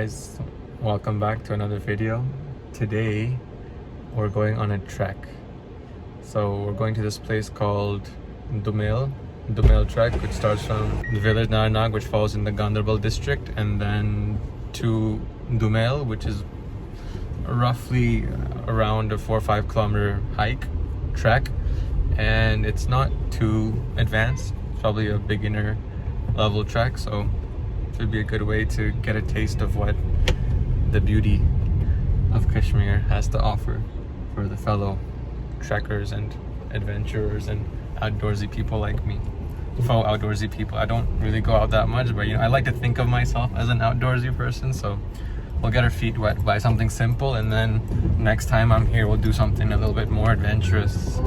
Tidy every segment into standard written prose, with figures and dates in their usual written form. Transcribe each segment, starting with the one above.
guys, welcome back to another video. Today we're going on a trek. So we're going to this place called Dumail Trek, which starts from the village Naranag, which falls in the Ganderbal district, and then to Dumail, which is roughly around a 4 or 5 kilometer trek, and it's not too advanced. It's probably a beginner level trek, so it would be a good way to get a taste of what the beauty of Kashmir has to offer for the fellow trekkers and adventurers and outdoorsy people like me. Fellow outdoorsy people. I don't really go out that much, but I like to think of myself as an outdoorsy person, so we'll get our feet wet by something simple, and then next time I'm here we'll do something a little bit more adventurous.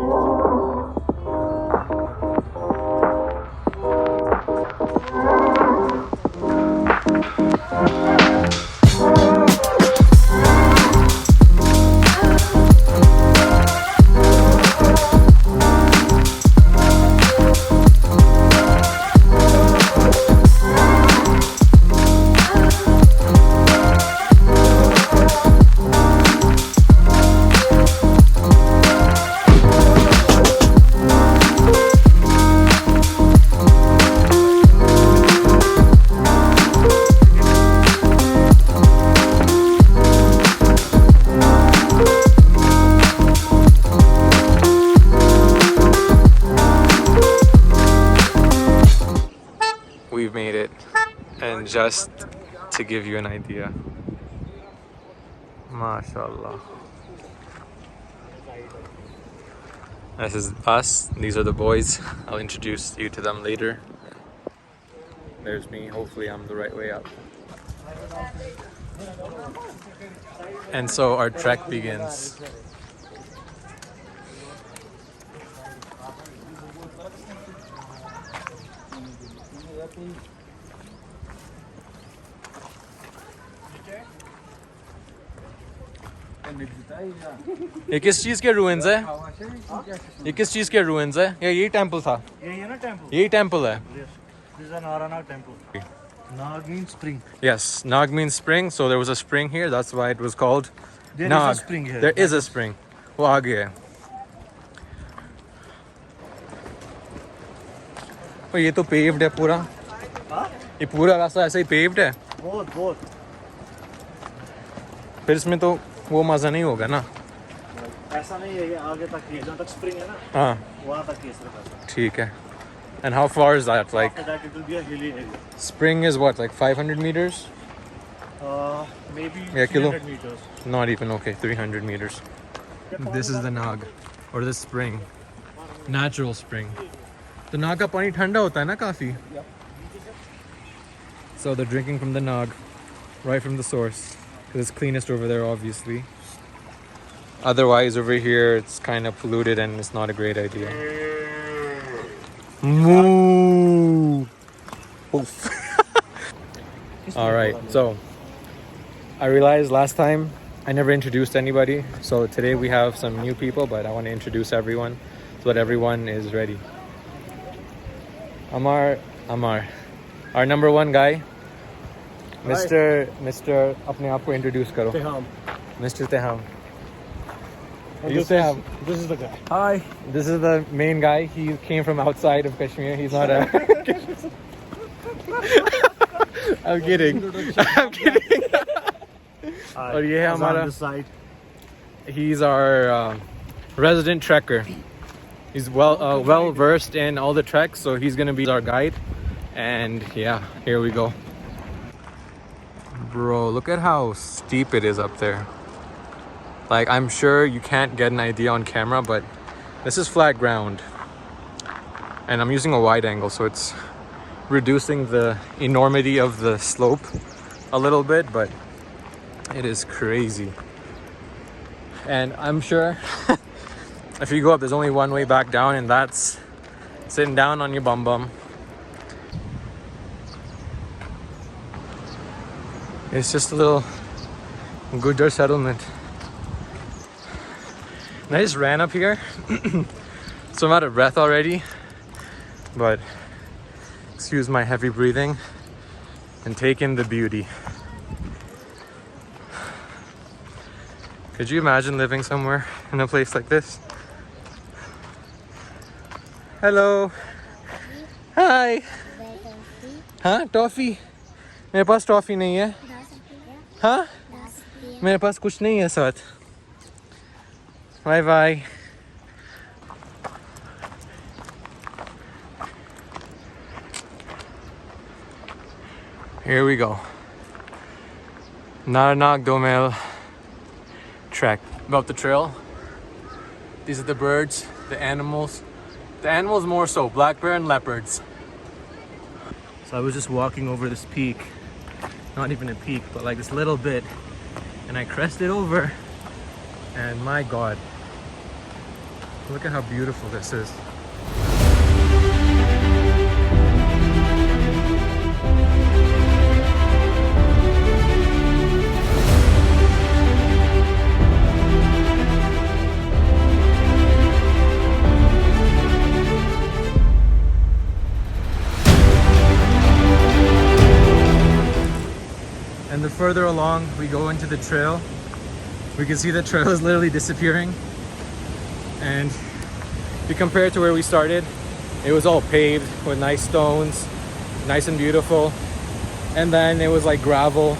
We've made it, and just to give you an idea, mashallah, this is us, these are the boys. I'll introduce you to them later. There's me, hopefully I'm the right way up. And so our trek begins. ये किस चीज के ruins है? ये किस चीज के ruins है? या यही टेंपल था? यही टेंपल है? This is a Naranag temple. Nag means spring. Yes, Nag means spring, so there was a spring here, that's why it was called There Nag. is a spring here. There is a spring. वो आगे है. और ये तो paved है पूरा. हाँ? ये पूरा रास्ता ऐसे ही paved है. बहुत फिर इसमें तो वो मजा नहीं होगा ना. ऐसा नहीं है, ये आगे तक ही है, जहाँ तक स्प्रिंग है ना, हाँ, वहाँ तक ही है सिर्फ. ठीक है. And how far is that? Like, After that it will be a hilly area. spring is what, like 500 meters? Maybe Yeah, 300 meters. Not even, okay, 300 meters. This is the Nag, or the spring. Natural spring. The Nag का पानी ठंडा होता है ना काफी. So they're drinking from the Nag, right from the source. Because it's cleanest over there, obviously. Otherwise, over here, it's kind of polluted and it's not a great idea. Moo! Oof. Alright, so I realized last time I never introduced anybody. So today we have some new people, but I want to introduce everyone so that everyone is ready. Amar, our number one guy. Mr. अपने आप को introduce करो. Teham. Mr. Teham. This is the guy. Hi. This is the main guy. He came from outside of Kashmir. He's not a... I'm kidding. I'm kidding. और ये है हमारा... He's our resident trekker. He's well versed in all the treks, so he's gonna be our guide. And yeah, here we go. Bro, look at how steep it is up there. Like, I'm sure you can't get an idea on camera, but this is flat ground. And I'm using a wide angle, so it's reducing the enormity of the slope a little bit, but it is crazy. And I'm sure if you go up, there's only one way back down, and that's sitting down on your bum. It's just a little Gujjar settlement. And I just ran up here, so I'm out of breath already, but excuse my heavy breathing and take in the beauty. Could you imagine living somewhere in a place like this? Hello. Hi. हाँ toffee मेरे पास toffee नहीं है हाँ मेरे पास कुछ नहीं है साथ bye bye Here we go. Naranag Dumail trek. About the trail. These are the birds, the animals. The animals more so, black bear and leopards. So I was just walking over this peak. Not even a peak, but like this little bit. And I crested over. And my God. Look at how beautiful this is. And the further along we go into the trail, we can see the trail is literally disappearing. And if you compare it to where we started, it was all paved with nice stones, nice and beautiful. And then it was like gravel.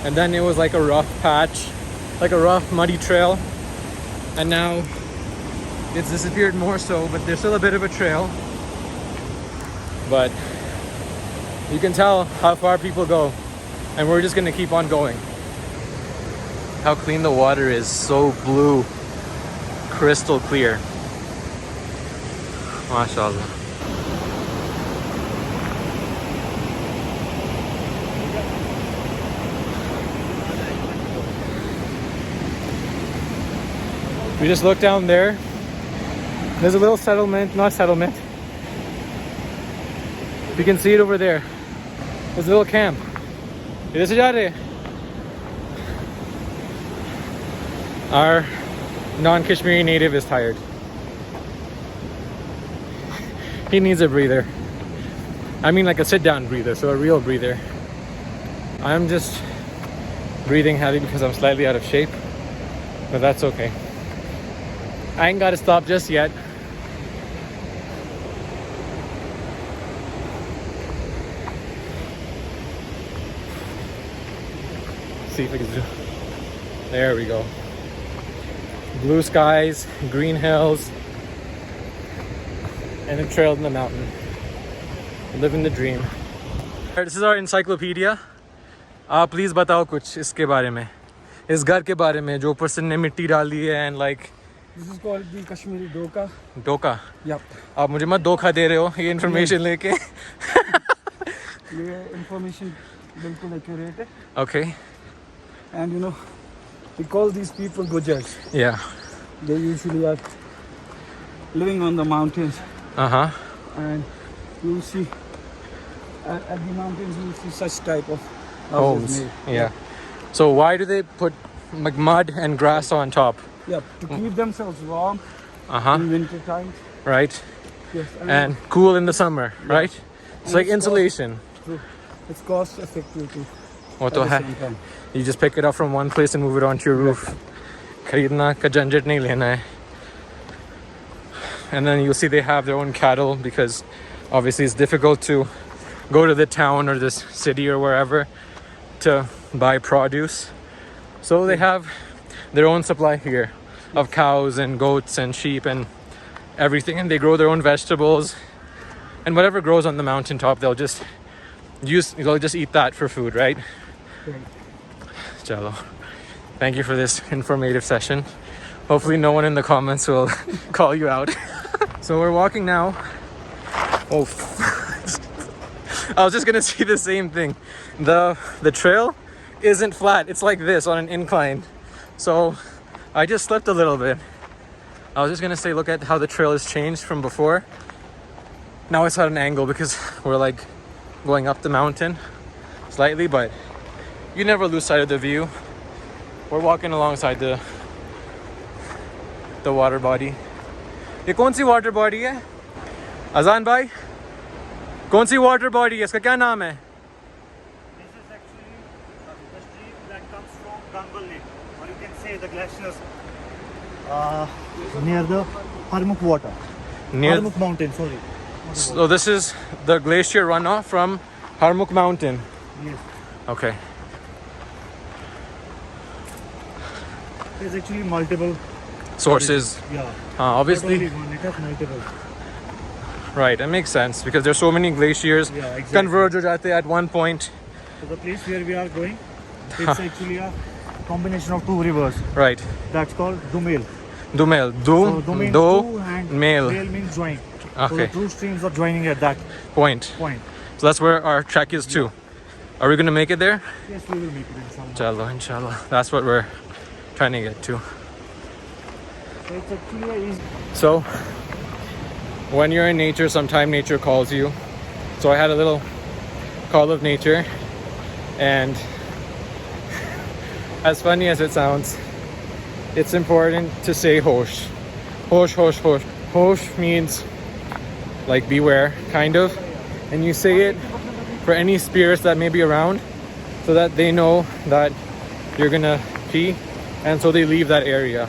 And then it was like a rough patch, like a rough muddy trail. And now it's disappeared more so, but there's still a bit of a trail. But you can tell how far people go. And we're just gonna keep on going. How clean the water is, so blue, crystal clear. MashaAllah. We just look down there. There's a little settlement, not settlement. You can see it over there. There's a little camp. Our non-Kashmiri native is tired. He needs a breather. I mean like a sit-down breather, so a real breather. I'm just breathing heavy because I'm slightly out of shape, but that's okay. I ain't gotta stop just yet. See if I can zoom. There we go. Blue skies, green hills, and a trail in the mountain. Living the dream. This is our encyclopedia. आप please बताओ कुछ इसके बारे में, इस घर के बारे में जो ऊपर से ने मिट्टी डाली है and like. This is called the Kashmiri doka. Doka. Yep. आप मुझे मत धोखा दे रहे हो ये information लेके. ये information बिल्कुल accurate है. Okay. And you know, we call these people Gujars. Yeah. They usually are living on the mountains. Uh-huh. And you'll see at the mountains you'll see such type of Homes. made. Yeah. So why do they put like mud and grass on top? Yeah, to keep themselves warm Uh-huh. in winter times. Right. Yes. And cool in the summer, right? It's And like it's insulation. It's cost effective too. वो at तो the है. same time. You just pick it up from one place and move it onto your roof. खरीदना का झंझट नहीं लेना है. And then you'll see they have their own cattle because obviously it's difficult to go to the town or this city or wherever to buy produce. So they have their own supply here of cows and goats and sheep and everything, and they grow their own vegetables and whatever grows on the mountaintop they'll just eat that for food, right? Chalo. Thank you for this informative session. Hopefully no one in the comments will call you out. So we're walking now. Oh, I was just gonna say the same thing. The trail isn't flat. It's like this on an incline. So I just slipped a little bit. I was just gonna say, look at how the trail has changed from before. Now it's at an angle because we're like going up the mountain slightly, but you never lose sight of the view. We're walking alongside the water body. ये कौन सी water body है? अजान भाई, कौन सी water body है? इसका क्या नाम है? This is actually the stream that comes from Gangal Lake, or you can say say the glaciers near the Harmukh water. Near. Harmukh mountain, sorry. So this is the glacier runoff from Harmukh mountain. Yes. Okay. There's actually multiple Sources. Yeah. Obviously. Not only one, it has multiple. Right, it makes sense because there's so many glaciers Yeah, exactly. converge ho jate at one point. So the place where we are going, it's actually a combination of two rivers. Right. That's called Dumail. Dumail. So Du means Do, two and Mail. Mail means join. So Okay. the two streams are joining at that Point. point. So that's where our trek is too. Are we gonna make it there? Yes, we will make it inshallah. Inshallah, inshallah. That's what we're trying to get to. So it's actually a easy. So when you're in nature, sometime nature calls you. So I had a little call of nature, and as funny as it sounds, it's important to say hosh. Hosh, hosh, hosh. Hosh means like beware, kind of. And you say it for any spirits that may be around so that they know that you're gonna pee, and so they leave that area.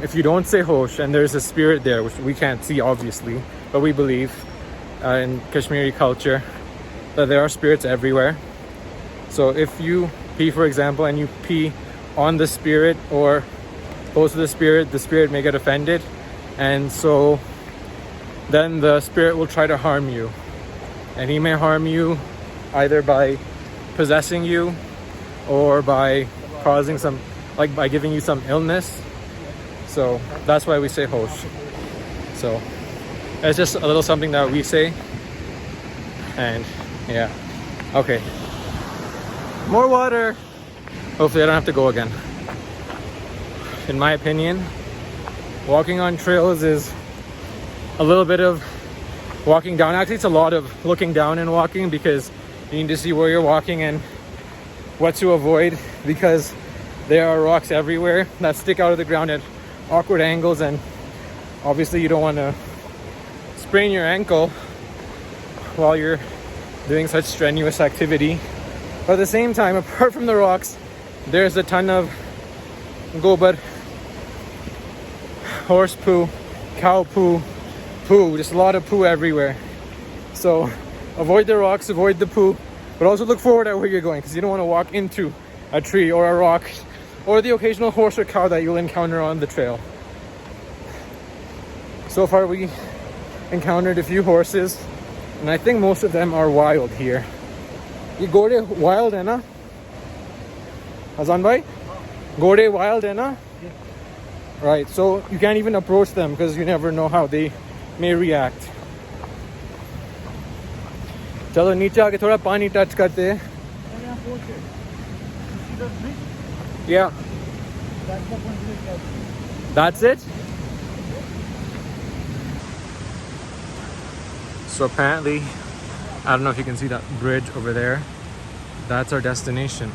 If you don't say hosh and there's a spirit there, which we can't see obviously, but we believe in Kashmiri culture that there are spirits everywhere. So if you pee, for example, and you pee on the spirit or close to the spirit may get offended, and so then the spirit will try to harm you, and he may harm you either by possessing you or by causing some, like by giving you some illness. So that's why we say hosh. So it's just a little something that we say. And yeah, okay, more water. Hopefully I don't have to go again. In my opinion, walking on trails is a little bit of walking down. Actually, it's a lot of looking down and walking, because you need to see where you're walking and what to avoid, because there are rocks everywhere that stick out of the ground at awkward angles, and obviously you don't want to sprain your ankle while you're doing such strenuous activity. But at the same time, apart from the rocks, there's a ton of gobar, horse poo, cow poo, just a lot of poo everywhere. So avoid the rocks, avoid the poo, but also look forward at where you're going, because you don't want to walk into a tree or a rock or the occasional horse or cow that you'll encounter on the trail. So far we encountered a few horses, and I think most of them are wild here. Ye gode wild hai na? Hazan bhai? Gode wild hai na? Yeah. Right, so you can't even approach them because you never know how they may react. Chalo niche aake thoda pani touch karte hain. Yeah. That's it? So apparently, I don't know if you can see that bridge over there. That's our destination.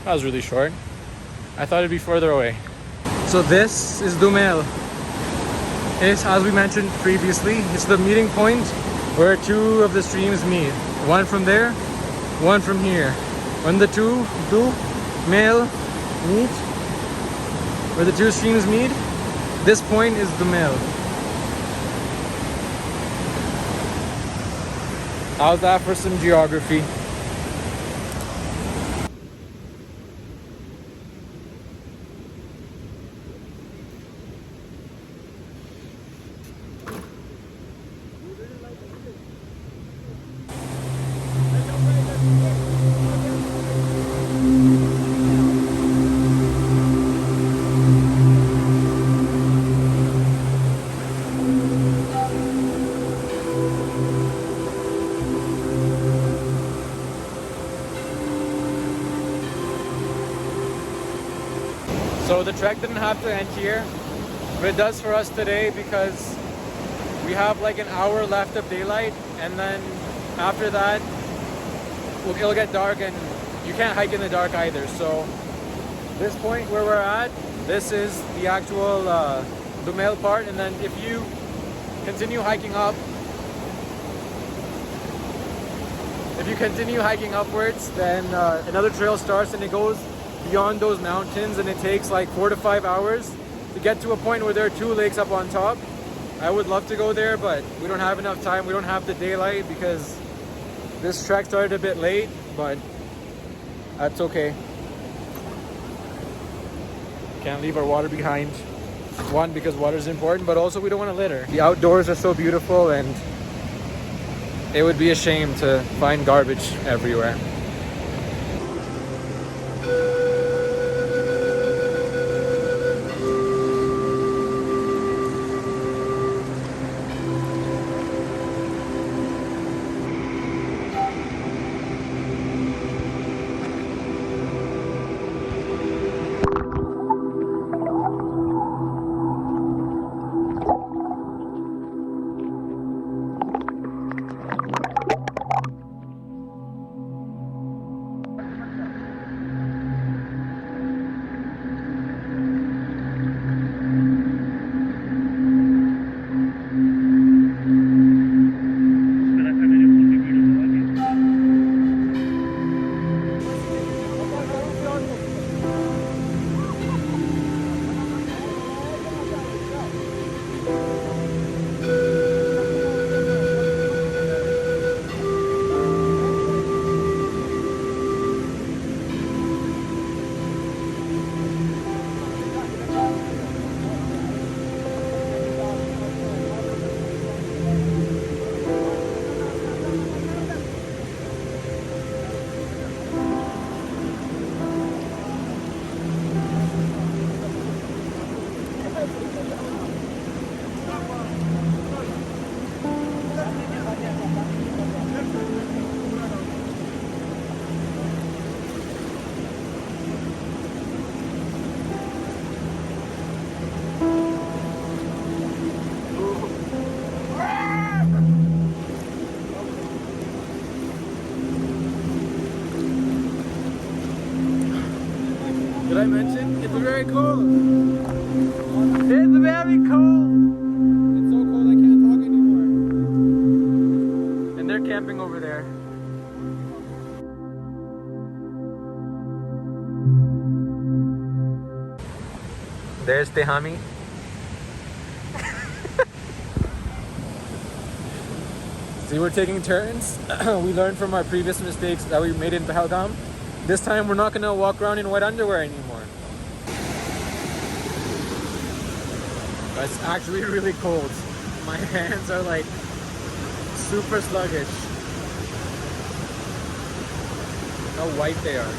That was really short. I thought it'd be further away. So this is Dumail. It's, as we mentioned previously, it's the meeting point where two of the streams meet. One from there, one from here. When the two Dumail meet, where the two streams meet, this point is Dumail. How's that for some geography? So the trek didn't have to end here, but it does for us today because we have like an hour left of daylight, and then after that it'll get dark and you can't hike in the dark either. So this point where we're at, this is the actual Dumail part, and then if you continue hiking up, if you continue hiking upwards, then another trail starts and it goes beyond those mountains, and it takes like 4 to 5 hours to get to a point where there are 2 lakes up on top. I would love to go there, but we don't have enough time. We don't have the daylight because this trek started a bit late, but that's okay. Can't leave our water behind. One, because water is important, but also we don't want to litter. The outdoors are so beautiful, and it would be a shame to find garbage everywhere. Did I mention? It's very cold. It's very cold. It's so cold I can't talk anymore. And they're camping over there. There's Tehami. See, we're taking turns. We learned from our previous mistakes that we made in Pahalgam. This time we're not gonna walk around in wet underwear anymore. It's actually really cold. My hands are like super sluggish. How white they are.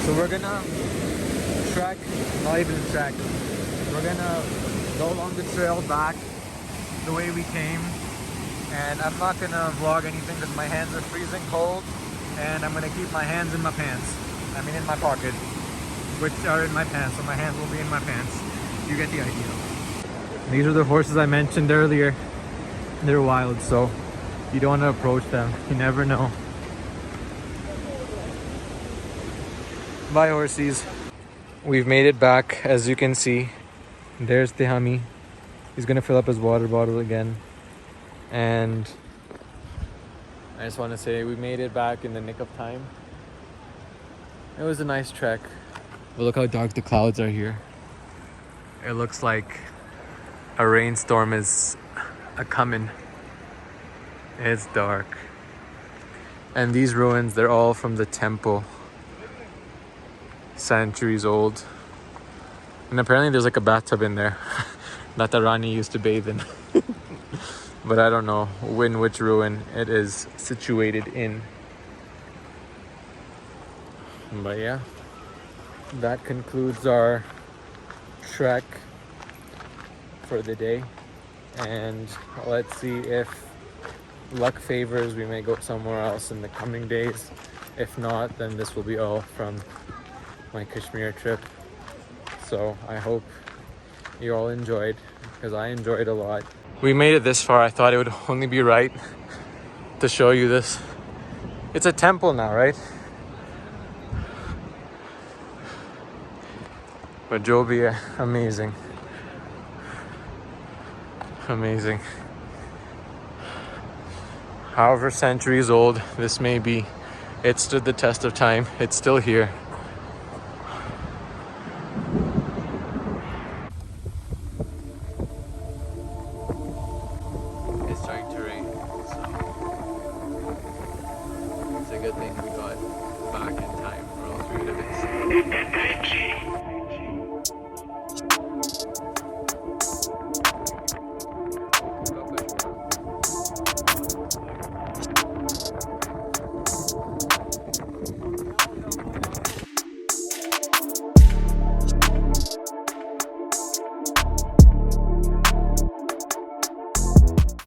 So we're gonna trek, not even trek. We're gonna go along the trail back the way we came. And I'm not gonna vlog anything because my hands are freezing cold. And I'm gonna keep my hands in my pants. I mean in my pocket, which are in my pants, so my hands will be in my pants. You get the idea. These are the horses I mentioned earlier. They're wild, so you don't want to approach them. You never know. Bye, horsies. We've made it back, as you can see. There's Tehami. He's gonna fill up his water bottle again. And I just want to say we made it back in the nick of time. It was a nice trek. But look how dark the clouds are here. It looks like a rainstorm is a-coming. It's dark. And these ruins, they're all from the temple. Centuries old. And apparently there's like a bathtub in there that the Rani used to bathe in. But I don't know which ruin it is situated in. But yeah, that concludes our trek for the day. And let's see if luck favors, we may go somewhere else in the coming days. If not, then this will be all from my Kashmir trip. So I hope you all enjoyed, because I enjoyed a lot. We made it this far. I thought it would only be right to show you this. It's a temple now, right? But Joby, amazing. Amazing. However centuries old this may be, it stood the test of time. It's still here. It's starting to rain, so it's a good thing we got back in time, or else we would have been